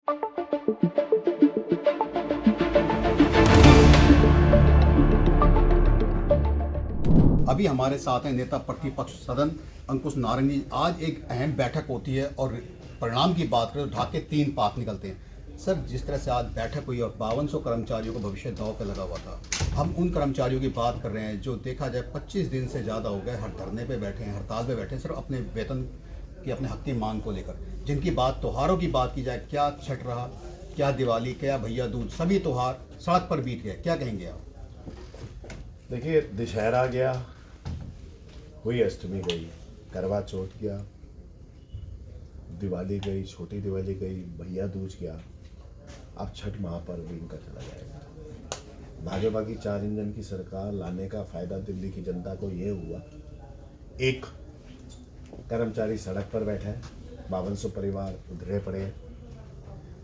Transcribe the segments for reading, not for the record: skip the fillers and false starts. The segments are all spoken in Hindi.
अभी हमारे साथ हैं नेता प्रतिपक्ष सदन अंकुश नारंग जी। आज एक अहम बैठक होती है और परिणाम की बात करें तो ढाके 3 पाक निकलते हैं। सर, जिस तरह से आज बैठक हुई और 5200 कर्मचारियों का भविष्य दांव पे लगा हुआ था, हम उन कर्मचारियों की बात कर रहे हैं जो देखा जाए 25 दिन से ज़्यादा हो गए हर धरने पे बैठे हैं, हड़ताल पे बैठे हैं, सिर्फ अपने वेतन की, अपने हक की मांग को लेकर। जिनकी बात त्योहारों की बात की जाए, क्या छठ रहा, क्या दिवाली, क्या भैया दूज, सभी त्यौहार सड़क पर बीत गए, क्या कहेंगे आप? देखिए, दशहरा गया, हुई अष्टमी गई, करवा चौथ गया, दिवाली गई, छोटी दिवाली गई, भैया दूज गया, अब छठ महापर्व भी इनका चला जाएगा। भाजपा की 4 इंजन की सरकार लाने का फायदा दिल्ली की जनता को ये हुआ, एक, कर्मचारी सड़क पर बैठा है, 5200 परिवार उधरे पड़े हैं।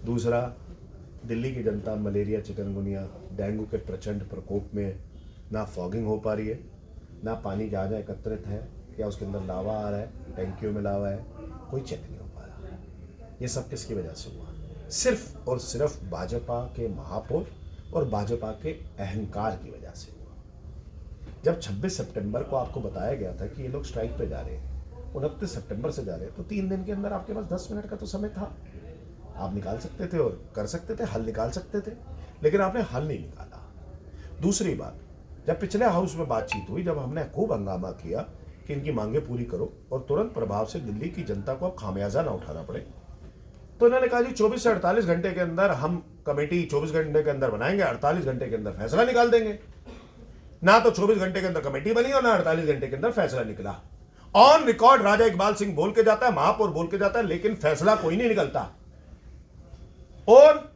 दूसरा, दिल्ली की जनता मलेरिया, चिकनगुनिया, डेंगू के प्रचंड प्रकोप में ना फॉगिंग हो पा रही है, ना पानी जहाँ एकत्रित है या उसके अंदर लावा आ रहा है, टैंकियों में लावा है, कोई चेक नहीं हो पा रहा। ये सब किसकी वजह से हुआ? सिर्फ और सिर्फ भाजपा के महापौर और भाजपा के अहंकार की वजह से हुआ। जब 26 सितंबर को आपको बताया गया था कि ये लोग स्ट्राइक पे जा रहे हैं, 29 सितंबर से जा रहे हैं, तो 3 दिन के अंदर आपके पास 10 मिनट का तो समय था, आप निकाल सकते थे और कर सकते थे, हल निकाल सकते थे, लेकिन आपने हल नहीं निकाला। दूसरी बात, जब पिछले हाउस में बातचीत हुई, जब हमने खूब हंगामा किया कि इनकी मांगे पूरी करो और तुरंत प्रभाव से दिल्ली की जनता को अब खामियाजा ना उठाना पड़े, तो इन्होंने कहा जी 24 से 48 घंटे के अंदर हम कमेटी 24 घंटे के अंदर बनाएंगे, 48 घंटे के अंदर फैसला निकाल देंगे। ना तो 24 घंटे के अंदर कमेटी बनी और ना 48 घंटे के अंदर फैसला निकला। ऑन रिकॉर्ड राजा इकबाल सिंह बोल के जाता है, महापौर बोल के जाता है, लेकिन फैसला कोई नहीं निकलता। और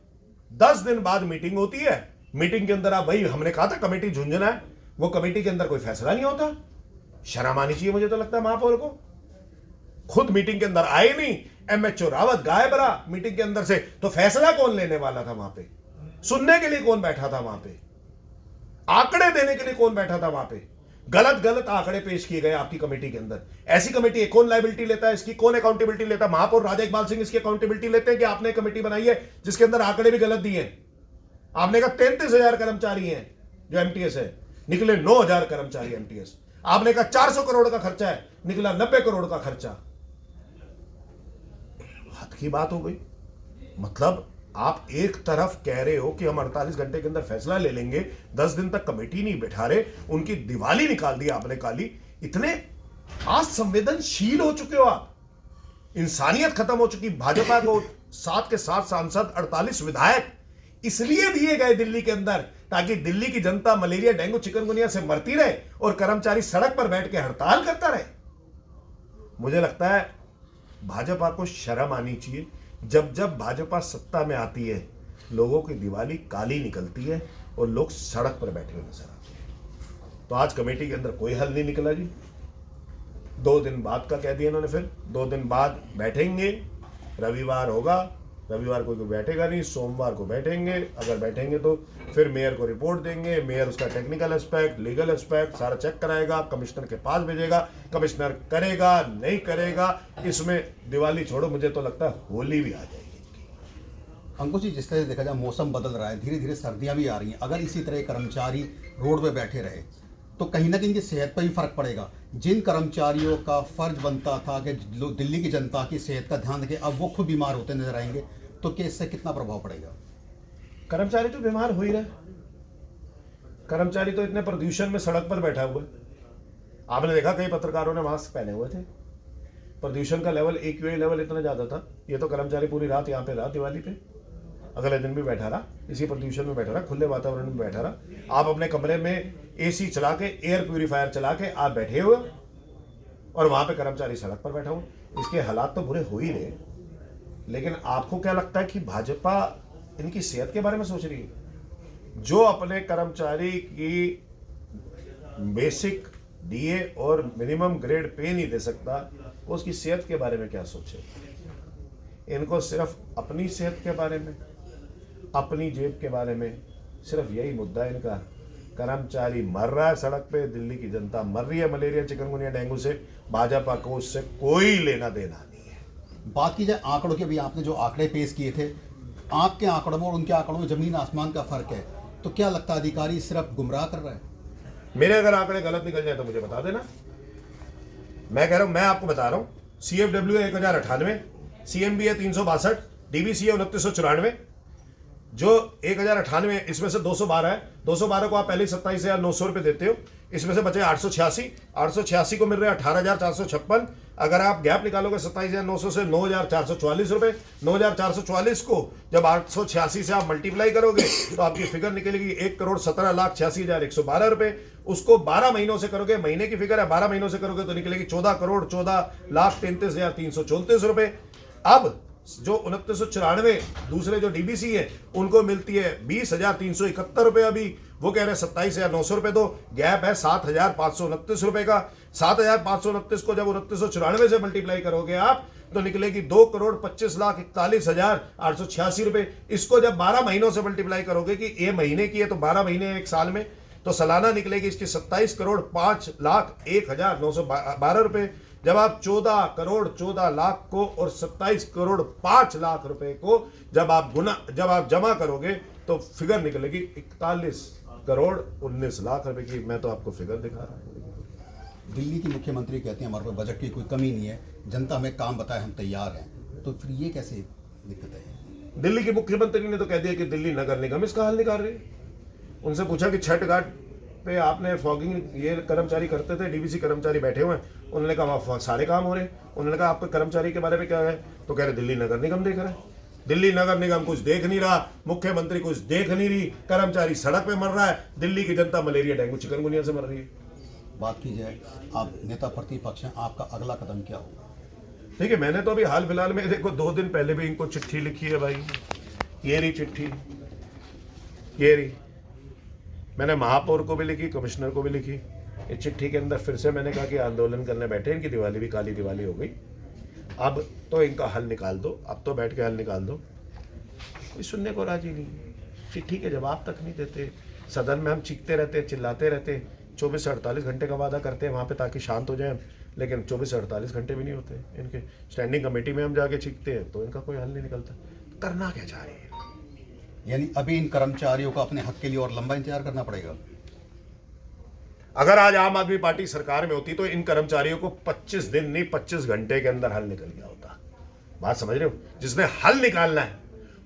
10 दिन बाद मीटिंग होती है, मीटिंग के अंदर आप, वही हमने कहा था कमेटी झुंझुना है, वो कमेटी के अंदर कोई फैसला नहीं होता। शर्म आनी चाहिए मुझे तो लगता है महापौर को। खुद मीटिंग के अंदर आए नहीं, एमएचओ रावत गायब रहा मीटिंग के अंदर से, तो फैसला कौन लेने वाला था वहां पे? सुनने के लिए कौन बैठा था वहां पे? आंकड़े देने के लिए कौन बैठा था वहां पे? गलत गलत आंकड़े पेश किए गए आपकी कमेटी के अंदर। ऐसी कमेटी कौन लायबिलिटी लेता है? इसकी कौन अकाउंटेबिलिटी लेता है? महापौर राजा इकबाल सिंह इसकी अकाउंटेबिलिटी लेते हैं कि आपने कमेटी बनाई है जिसके अंदर आंकड़े भी गलत दिए। आपने कहा 33,000 कर्मचारी हैं जो एमटीएस है, निकले 9,000 कर्मचारी एमटीएस। आपने कहा 400 करोड़ का खर्चा है, निकला 90 करोड़ का खर्चा। हद की बात हो गई। मतलब आप एक तरफ कह रहे हो कि हम 48 घंटे के अंदर फैसला ले लेंगे, 10 दिन तक कमेटी नहीं बैठा रहे, उनकी दिवाली निकाल दी आपने काली। इतने असंवेदनशील हो चुके हो आप, इंसानियत खत्म हो चुकी। भाजपा को 7 के 7 सांसद, 48 विधायक इसलिए दिए गए दिल्ली के अंदर ताकि दिल्ली की जनता मलेरिया, डेंगू, चिकनगुनिया से मरती रहे और कर्मचारी सड़क पर बैठ के हड़ताल करता रहे। मुझे लगता है भाजपा को शर्म आनी चाहिए। जब जब भाजपा सत्ता में आती है, लोगों की दिवाली काली निकलती है और लोग सड़क पर बैठे हुए नजर आते हैं। तो आज कमेटी के अंदर कोई हल नहीं निकला जी। 2 दिन बाद का कह दिया इन्होंने, फिर 2 दिन बाद बैठेंगे, रविवार होगा, रविवार को कोई बैठेगा नहीं, सोमवार को बैठेंगे, अगर बैठेंगे तो फिर मेयर को रिपोर्ट देंगे, मेयर उसका टेक्निकल एस्पेक्ट, लीगल एस्पेक्ट सारा चेक कराएगा, कमिश्नर के पास भेजेगा, कमिश्नर करेगा नहीं करेगा, इसमें दिवाली छोड़ो, मुझे तो लगता है होली भी आ जाएगी। अंकुश जी, जिस तरह से देखा जाए मौसम बदल रहा है, धीरे धीरे सर्दियां भी आ रही हैं, अगर इसी तरह कर्मचारी रोड पे बैठे रहे तो कहीं ना कहीं इनकी सेहत पर भी फर्क पड़ेगा। जिन कर्मचारियों का फर्ज बनता था कि दिल्ली की जनता की सेहत का ध्यान रखें, अब वो खुद बीमार होते नजर आएंगे, तो क्या इससे कितना प्रभाव पड़ेगा? कर्मचारी तो बीमार हो ही रहे। कर्मचारी तो इतने प्रदूषण में सड़क पर बैठा हुआ है। आपने देखा कई पत्रकारों ने मास्क पहने हुए थे। प्रदूषण का लेवल, AQI लेवल इतना ज्यादा था, ये तो कर्मचारी पूरी रात यहाँ पे रहा, दिवाली पे, अगले दिन भी बैठा रहा, इसी प्रदूषण में बैठा रहा, खुले वातावरण में बैठा रहा। आप अपने कमरे में AC चला के, एयर प्यूरिफायर चला के आप बैठे हुए और वहां पे कर्मचारी सड़क पर बैठा हुआ। इसके हालात तो बुरे हो ही रहे। लेकिन आपको क्या लगता है कि भाजपा इनकी सेहत के बारे में सोच रही है? जो अपने कर्मचारी की बेसिक DA और मिनिमम ग्रेड पे नहीं दे सकता, वो उसकी सेहत के बारे में क्या सोचे? इनको सिर्फ अपनी सेहत के बारे में, अपनी जेब के बारे में, सिर्फ यही मुद्दा है इनका। कर्मचारी मर रहा है सड़क पे, दिल्ली की जनता मर रही है मलेरिया, चिकनगुनिया, डेंगू से, भाजपा को उससे कोई लेना देना नहीं है। बात की जाए आंकड़ों की, अभी आपने जो आंकड़े पेश किए थे, आपके आंकड़ों में और उनके आंकड़ों में जमीन आसमान का फर्क है, तो क्या लगता है अधिकारी सिर्फ गुमराह कर रहा है? मेरे अगर आंकड़े गलत निकल जाए तो मुझे बता देना। मैं कह रहा हूं, मैं आपको बता रहा हूं, CFW है 1098, CMB है 362, DBC है 2994, जो 1098 इसमें से 212 है। 212 को आप पहले 27,900 रुपये देते हो, इसमें से बचे 886 को मिल रहे हैं 18,456। अगर आप गैप निकालोगे 27,900 से 9,444 रुपये, 9,444 को जब 886 से आप मल्टीप्लाई करोगे तो आपकी फिगर निकलेगी 1,17,86,112 रुपये। उसको 12 महीनों से करोगे, महीने की फिगर है, 12 महीनों से करोगे तो निकलेगी 14,14,33,334 रुपये। अब जो 2994 दूसरे जो डीबीसी है उनको मिलती है 20,371 रुपये, अभी वो कह रहे हैं 27,900 रुपये दो, गैप है 7,529 रुपये का। 7,529 को जब 2994 से मल्टीप्लाई करोगे आप तो निकलेगी 2,25,41,886 रुपये। इसको जब 12 महीनों से मल्टीप्लाई करोगे कि ये महीने की है तो 12 महीने एक साल में, तो सालाना निकलेगी इसकी 27,05,01,912 रुपये। जब आप 14,14,00,000 को और 27,05,00,000 रुपए को जब आप जमा करोगे तो फिगर निकलेगी 41,19,00,000 रुपए की। मैं तो आपको फिगर दिखा रहा हूँ। दिल्ली की मुख्यमंत्री कहते हैं हमारे पास बजट की कोई कमी नहीं है, जनता हमें काम बताए हम तैयार हैं, तो फिर ये कैसे दिक्कत है? दिल्ली के मुख्यमंत्री ने तो कह दिया कि दिल्ली नगर निगम इसका हल निकाल रही है। उनसे पूछा कि छठ घाट पे आपने फॉगिंग ये कर्मचारी करते थे, डीबीसी कर्मचारी बैठे हुए हैं, उन्होंने कहा वहाँ सारे काम हो रहे हैं। उन्होंने कहा आपके कर्मचारी के बारे में क्या है, तो कह रहे दिल्ली नगर निगम देख रहा है। दिल्ली नगर निगम कुछ देख नहीं रहा, मुख्यमंत्री कुछ देख नहीं रही, कर्मचारी सड़क पे मर रहा है, दिल्ली की जनता मलेरिया डेंगू चिकनगुनिया से मर रही है। बात की जाए, आप नेता प्रतिपक्ष हैं, आपका अगला कदम क्या होगा? देखिए, मैंने तो अभी हाल फिलहाल में देखो 2 दिन पहले भी इनको चिट्ठी लिखी है भाई, ये रही चिट्ठी, ये रही। मैंने महापौर को भी लिखी, कमिश्नर को भी लिखी। इस चिट्ठी के अंदर फिर से मैंने कहा कि आंदोलन करने बैठे, इनकी दिवाली भी काली दिवाली हो गई, अब तो इनका हल निकाल दो, अब तो बैठ के हल निकाल दो। कोई सुनने को राजी नहीं, चिट्ठी के जवाब तक नहीं देते। सदन में हम चीखते रहते, चिल्लाते रहते, 24 से 48 घंटे का वादा करते हैं वहाँ पे ताकि शांत हो जाए, लेकिन 24 से 48 घंटे भी नहीं होते इनके। स्टैंडिंग कमेटी में हम जाके चीखते हैं तो इनका कोई हल नहीं निकलता। करना क्या चाह रही है? यानी अभी इन कर्मचारियों को अपने हक के लिए और लंबा इंतजार करना पड़ेगा। अगर आज आम आदमी पार्टी सरकार में होती तो इन कर्मचारियों को 25 दिन नहीं 25 घंटे के अंदर हल निकल गया होता। बात समझ रहे हो? जिसने हल निकालना है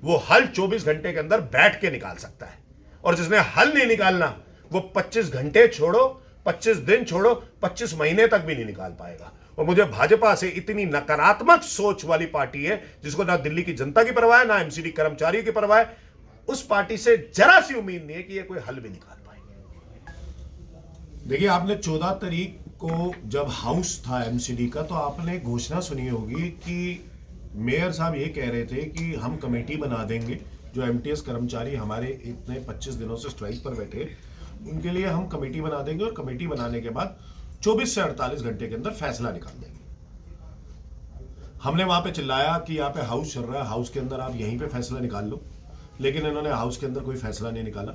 वो हल 24 घंटे के अंदर बैठ के निकाल सकता है, और जिसने हल नहीं निकालना वो 25 घंटे छोड़ो, 25 दिन छोड़ो, 25 महीने तक भी नहीं निकाल पाएगा। और मुझे भाजपा से इतनी नकारात्मक सोच वाली पार्टी है जिसको ना दिल्ली की जनता की परवाह है, ना एमसीडी कर्मचारियों की परवाह है, उस पार्टी से जरा सी उम्मीद नहीं है कि ये कोई हल भी निकाल पाएंगे। देखिए, आपने 14 तारीख को जब हाउस था एमसीडी का तो आपने घोषणा सुनी होगी कि मेयर साहब ये कह रहे थे कि हम कमेटी बना देंगे, जो एमटीएस कर्मचारी हमारे इतने 25 दिनों से स्ट्राइक पर बैठे उनके लिए हम कमेटी बना देंगे, और कमेटी बनाने के बाद 24 से 48 घंटे के अंदर फैसला निकाल देंगे। हमने वहां पे चिल्लाया कि यहाँ पे हाउस चल रहा है, हाउस के अंदर आप यहीं पे फैसला निकाल लो, लेकिन इन्होंने हाउस के अंदर कोई फैसला नहीं निकाला।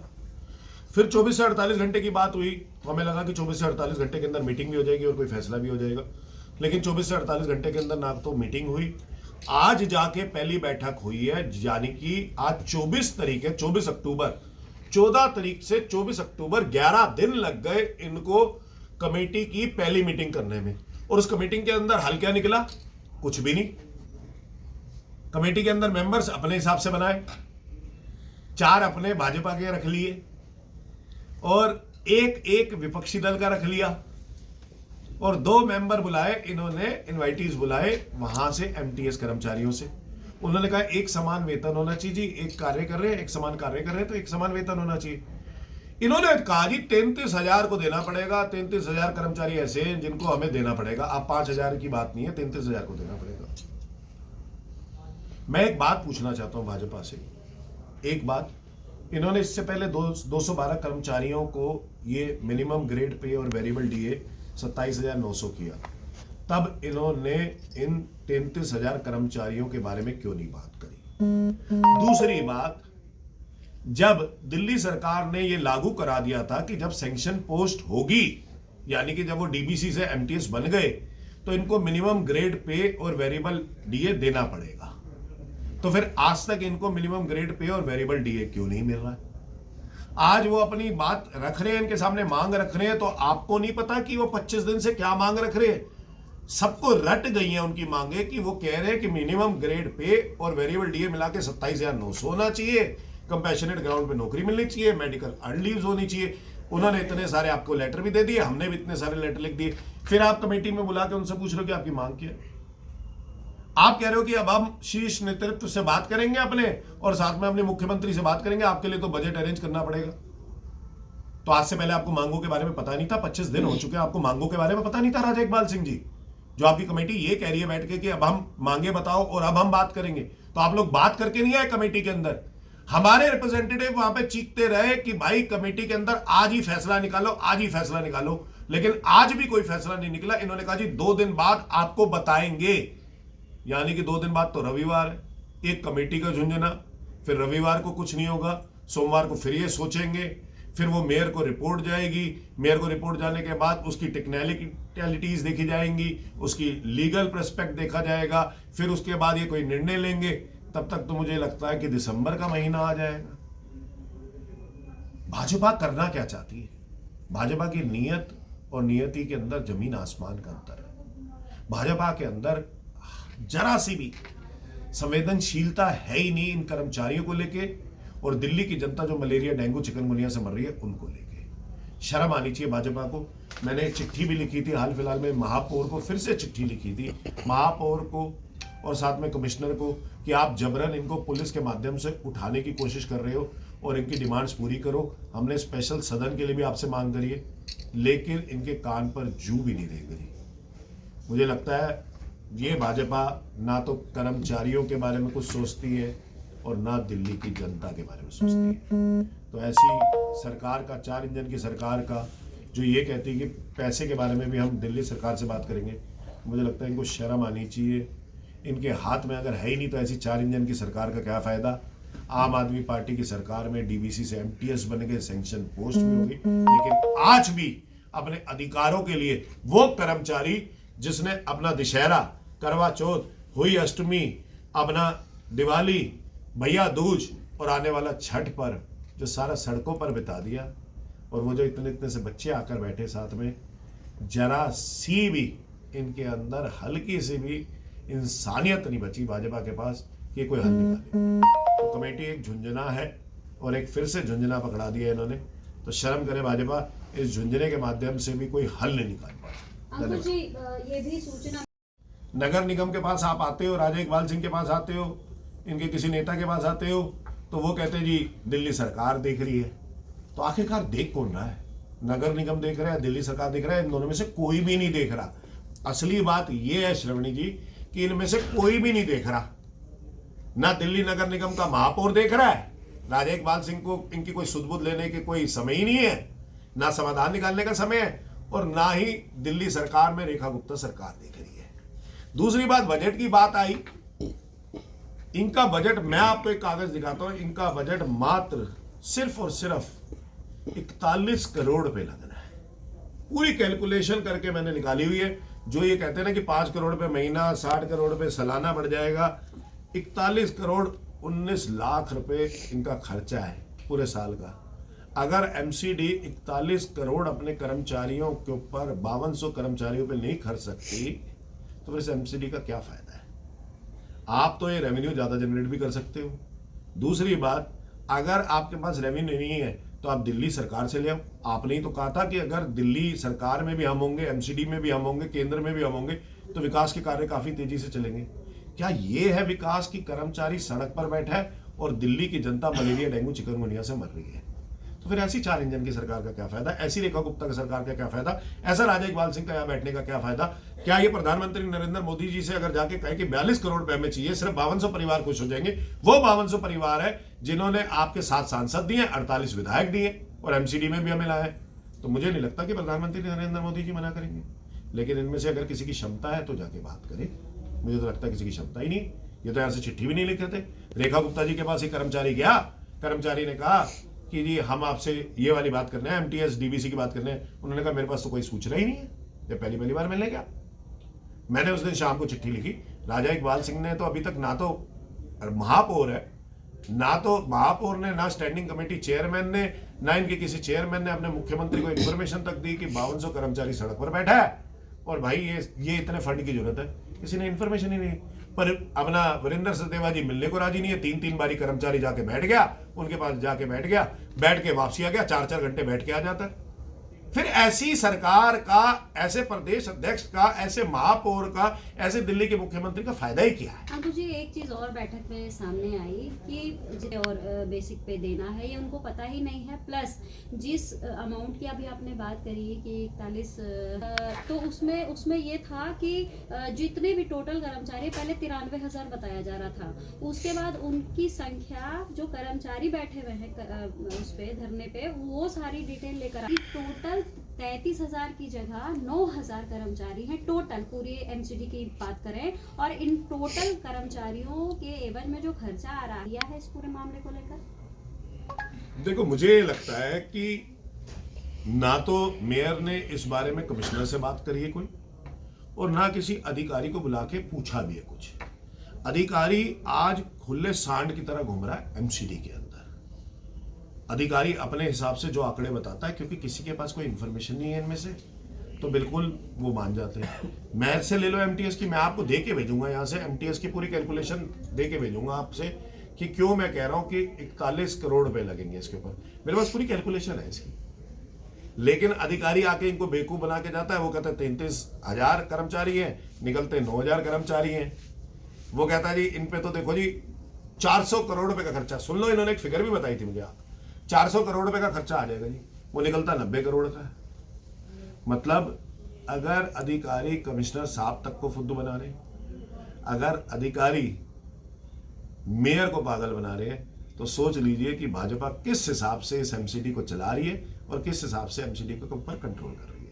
फिर 24 से 48 घंटे की बात हुई, हमें लगा कि 24 से 48 घंटे के अंदर मीटिंग भी हो जाएगी और कोई फैसला भी हो जाएगा, लेकिन 24 से 48 घंटे के अंदर ना तो मीटिंग हुई। आज जाके पहली बैठक हुई है, यानी कि आज 24 तारीख है, 24 अक्टूबर, 14 तारीख से 24 अक्टूबर 11 दिन लग गए इनको कमेटी की पहली मीटिंग करने में। और उस कमेटी के अंदर हल क्या निकला? कुछ भी नहीं। कमेटी के अंदर मेंबर्स अपने हिसाब से बनाए, 4 अपने भाजपा के रख लिए और एक विपक्षी दल का रख लिया, और 2 मेंबर बुलाए इन्होंने, इनवाइटीज बुलाए वहां से एमटीएस कर्मचारियों से। उन्होंने कहा एक समान वेतन होना चाहिए जी, एक कार्य कर रहे हैं, एक समान कार्य कर रहे हैं तो एक समान वेतन होना चाहिए। इन्होंने कहा जी 33,000 को देना पड़ेगा, 33,000 कर्मचारी ऐसे हैं जिनको हमें देना पड़ेगा। अब 5,000 की बात नहीं है, 33,000 को देना पड़ेगा। मैं एक बात पूछना चाहता हूं भाजपा से, एक बात, इन्होंने इससे पहले 212 कर्मचारियों को ये मिनिमम ग्रेड पे और वेरिएबल डीए 27,900 किया, तब इन्होंने इन 33,000 कर्मचारियों के बारे में क्यों नहीं बात करी? दूसरी बात, जब दिल्ली सरकार ने यह लागू करा दिया था कि जब सैंक्शन पोस्ट होगी, यानी कि जब वो डीबीसी से एमटीएस बन गए तो इनको मिनिमम ग्रेड पे और वेरिएबल डीए देना पड़ेगा, तो फिर आज तक इनको मिनिमम ग्रेड पे और वेरिएबल डीए क्यों नहीं मिल रहा है? आज वो अपनी बात रख रहे हैं, इनके सामने मांग रख रहे हैं, तो आपको नहीं पता कि वो 25 दिन से क्या मांग रख रहे हैं? सबको रट गई है उनकी मांगे कि वो कह रहे हैं कि मिनिमम ग्रेड पे और वेरिएबल डीए मिला के 27,900 होना चाहिए, कंपैशनेट ग्राउंड पे नौकरी मिलनी चाहिए, मेडिकल अर्न लीव्स होनी चाहिए। उन्होंने इतने सारे आपको लेटर भी दे दिए, हमने भी इतने सारे लेटर लिख दिए। फिर आप कमेटी में बुला के उनसे पूछ रहे हो कि आपकी मांग क्या है? आप कह रहे हो कि अब हम शीर्ष नेतृत्व से बात करेंगे अपने, और साथ में अपने मुख्यमंत्री से बात करेंगे, आपके लिए तो बजट अरेंज करना पड़ेगा। तो आज से पहले आपको मांगों के बारे में पता नहीं था? 25 दिन हो चुके हैं, आपको मांगों के बारे में पता नहीं था राजा इकबाल सिंह जी? जो आपकी कमेटी ये कह रही है बैठ के कि अब हम मांगे बताओ और अब हम बात करेंगे, तो आप लोग बात करके नहीं आए कमेटी के अंदर। हमारे रिप्रेजेंटेटिव वहां पे चीखते रहे कि भाई कमेटी के अंदर आज ही फैसला निकालो, आज ही फैसला निकालो, लेकिन आज भी कोई फैसला नहीं निकला। इन्होंने कहा जी 2 दिन बाद आपको बताएंगे, यानी कि 2 दिन बाद तो रविवार है। एक कमेटी का झुंझुना, फिर रविवार को कुछ नहीं होगा, सोमवार को फिर ये सोचेंगे, फिर वो मेयर को रिपोर्ट जाएगी, मेयर को रिपोर्ट जाने के बाद उसकी टेक्निकलिटीज देखी जाएंगी, उसकी लीगल प्रेस्पेक्ट देखा जाएगा, फिर उसके बाद ये कोई निर्णय लेंगे। तब तक तो मुझे लगता है कि दिसंबर का महीना आ जाएगा। भाजपा करना क्या चाहती है? भाजपा की नीयत और नियति के अंदर जमीन आसमान का अंतर है। भाजपा के अंदर जरा सी भी संवेदनशीलता है ही नहीं इन कर्मचारियों को लेके, और दिल्ली की जनता जो मलेरिया, डेंगू, चिकनगुनिया से मर रही है उनको लेके। शर्म आनी चाहिए भाजपा को। मैंने एक चिट्ठी भी लिखी थी हाल फिलहाल में महापौर को, फिर से चिट्ठी लिखी थी महापौर को और साथ में कमिश्नर को कि आप जबरन इनको पुलिस के माध्यम से उठाने की कोशिश कर रहे हो और इनकी डिमांड्स पूरी करो। हमने स्पेशल सदन के लिए भी आपसे मांग करी है, लेकिन इनके कान पर जू भी नहीं रेंग रही। मुझे लगता है ये भाजपा ना तो कर्मचारियों के बारे में कुछ सोचती है और ना दिल्ली की जनता के बारे में सोचती है। तो ऐसी सरकार का, 4 इंजन की सरकार का, जो ये कहती है कि पैसे के बारे में भी हम दिल्ली सरकार से बात करेंगे, मुझे लगता है इनको शर्म आनी चाहिए। इनके हाथ में अगर है ही नहीं तो ऐसी 4 इंजन की सरकार का क्या फायदा? आम आदमी पार्टी की सरकार में डीवीसी से एमटीएस बन गए, सैंक्शन पोस्ट भी होगी, लेकिन आज भी अपने अधिकारों के लिए वो कर्मचारी जिसने अपना दशहरा, करवा चौथ, हुई अष्टमी, अपना दिवाली, भैया दूज और आने वाला छठ पर जो सारा सड़कों पर बिता दिया, और वो जो इतने इतने से बच्चे आकर बैठे साथ में, जरा सी भी इनके अंदर हल्की सी भी इंसानियत नहीं बची भाजपा के पास कि कोई हल निकाले। तो कमेटी एक झुंझुना है और एक फिर से झुंझुना पकड़ा दिया इन्होंने। तो शर्म करे भाजपा, इस झुंझुने के माध्यम से भी कोई हल नहीं निकाल पाया। अंकुश जी, ये भी सूचना नगर निगम के पास आप आते हो, राजा इकबाल सिंह के पास आते हो, इनके किसी नेता के पास आते हो, तो वो कहते हैं जी दिल्ली सरकार देख रही है। तो आखिरकार देख कौन रहा है? नगर निगम देख रहा है, दिल्ली सरकार देख रहा है? इन दोनों में से कोई भी नहीं देख रहा। असली बात ये है श्रवणी जी कि इनमें से कोई भी नहीं देख रहा। ना दिल्ली नगर निगम का महापौर देख रहा है, राजा इकबाल सिंह को इनकी कोई सुध-बुध लेने के कोई समय ही नहीं है, ना समाधान निकालने का समय है, और ना ही दिल्ली सरकार में रेखा गुप्ता सरकार देख रही है। दूसरी बात, बजट की बात आई। इनका बजट, मैं आपको एक कागज दिखाता हूं, इनका बजट मात्र सिर्फ और सिर्फ 41 करोड़ रुपए लगना है। पूरी कैलकुलेशन करके मैंने निकाली हुई है। जो ये कहते हैं ना कि 5 करोड़ रुपए महीना, 60 करोड़ रुपए सालाना बढ़ जाएगा, 41 करोड़ 19 लाख रुपए इनका खर्चा है पूरे साल का। अगर एमसीडी 41 करोड़ अपने कर्मचारियों के ऊपर, 5200 कर्मचारियों पे नहीं खर्च सकती, तो फिर इस एमसीडी का क्या फायदा है? आप तो ये रेवेन्यू ज्यादा जनरेट भी कर सकते हो। दूसरी बात, अगर आपके पास रेवेन्यू नहीं है तो आप दिल्ली सरकार से ले आओ। आपने ही तो कहा था कि अगर दिल्ली सरकार में भी हम होंगे, एमसीडी में भी हम होंगे, केंद्र में भी हम होंगे, तो विकास के कार्य काफी तेजी से चलेंगे। क्या ये है विकास की कर्मचारी सड़क पर बैठा है और दिल्ली की जनता मलेरिया, डेंगू, चिकनगुनिया से मर रही है? तो फिर ऐसी 4 इंजन की सरकार का क्या फायदा? ऐसी रेखा गुप्ता की सरकार का क्या फायदा? ऐसा राजा इकबाल सिंह का यहाँ बैठने का क्या फायदा? क्या ये प्रधानमंत्री नरेंद्र मोदी जी से अगर जाके कहे कि 42 करोड़ रुपए हमें चाहिए, सिर्फ 5200 परिवार खुश हो जाएंगे? वो 5200 परिवार है जिन्होंने आपके 7 सांसद दिए, 48 विधायक दिए और एमसीडी में भी हमें लाए। तो मुझे नहीं लगता कि प्रधानमंत्री नरेंद्र मोदी जी मना करेंगे। लेकिन इनमें से अगर किसी की क्षमता है तो जाके बात करें। मुझे तो लगता है किसी की क्षमता ही नहीं। ये तो यहाँ से चिट्ठी भी नहीं लिख रहे थे। रेखा गुप्ता जी के पास एक कर्मचारी गया, कर्मचारी ने कहा कि जी हम आपसे ये वाली बात करना है, एमटीएस डीवीसी की बात करना है। उन्होंने कहा मेरे पास तो कोई सूचना ही नहीं है, ये पहली बार मिलने गया। मैंने उस दिन शाम को चिट्ठी लिखी। राजा इकबाल सिंह ने तो अभी तक ना तो और महापौर है, ना तो महापौर ने, ना स्टैंडिंग कमेटी चेयरमैन ने, ना इनके किसी चेयरमैन ने अपने मुख्यमंत्री को इन्फॉर्मेशन तक दी कि 5200 कर्मचारी सड़क पर बैठा है और भाई ये इतने फंड की जरूरत है। किसी ने इन्फॉर्मेशन ही नहीं। पर अपना वीरेंद्र सचदेवा जी मिलने को राजी नहीं है। 3-3 बारी कर्मचारी जाके बैठ गया, उनके पास जाके बैठ गया, बैठ के वापसी आ गया, 4-4 घंटे बैठ के आ जाता है। फिर ऐसी सरकार का, ऐसे प्रदेश अध्यक्ष का, ऐसे महापौर का, ऐसे दिल्ली के मुख्यमंत्री का फायदा ही क्या है? अंकुश जी, एक चीज और बैठक में सामने आई कि और बेसिक पे देना है ये उनको पता ही नहीं है। प्लस जिस अमाउंट की अभी आपने बात करी कि 41, तो उसमें ये था कि जितने भी टोटल कर्मचारी, पहले 93,000 बताया जा रहा था, उसके बाद उनकी संख्या जो कर्मचारी बैठे हुए हैं उस पे धरने पे, वो सारी डिटेल लेकर टोटल 33,000 की जगह 9,000 कर्मचारी हैं टोटल, पूरी एमसीडी की बात करें। और इन टोटल कर्मचारियों के एवज में जो खर्चा आ रहा है इस पूरे मामले को लेकर, देखो, मुझे लगता है कि ना तो मेयर ने इस बारे में कमिश्नर से बात करी है कोई, और ना किसी अधिकारी को बुला के पूछा भी है कुछ। अधिकारी आज खुले सांड की तरह घूम रहा है एमसीडी के अंदर। अधिकारी अपने हिसाब से जो आंकड़े बताता है, क्योंकि किसी के पास कोई इंफॉर्मेशन नहीं है इनमें से, तो बिल्कुल वो मान जाते हैं। मेयर से ले लो एमटीएस की, मैं आपको दे के भेजूंगा यहाँ से, एमटीएस की पूरी कैलकुलेशन दे के भेजूंगा आपसे कि क्यों मैं कह रहा हूँ कि 41 करोड़ रुपए लगेंगे इसके ऊपर। मेरे पास पूरी कैलकुलेशन है इसकी। लेकिन अधिकारी आके इनको बेवकूफ बना के जाता है। वो कहता है 33,000 कर्मचारी हैं, निकलते 9,000 कर्मचारी हैं। वो कहता है जी इन पे तो देखो जी 400 करोड़ रुपए का खर्चा। सुन लो, इन्होंने एक फिगर भी बताई थी मुझे, 400 करोड़ रुपए का खर्चा आ जाएगा जी, वो निकलता 90 करोड़ का है। मतलब अगर अधिकारी कमिश्नर साहब तक को फुद्दू बना रहे, अगर अधिकारी मेयर को पागल बना रहे हैं, तो सोच लीजिए कि भाजपा किस हिसाब से इस एमसीडी को चला रही है और किस हिसाब से एमसीडी के ऊपर कंट्रोल कर रही है।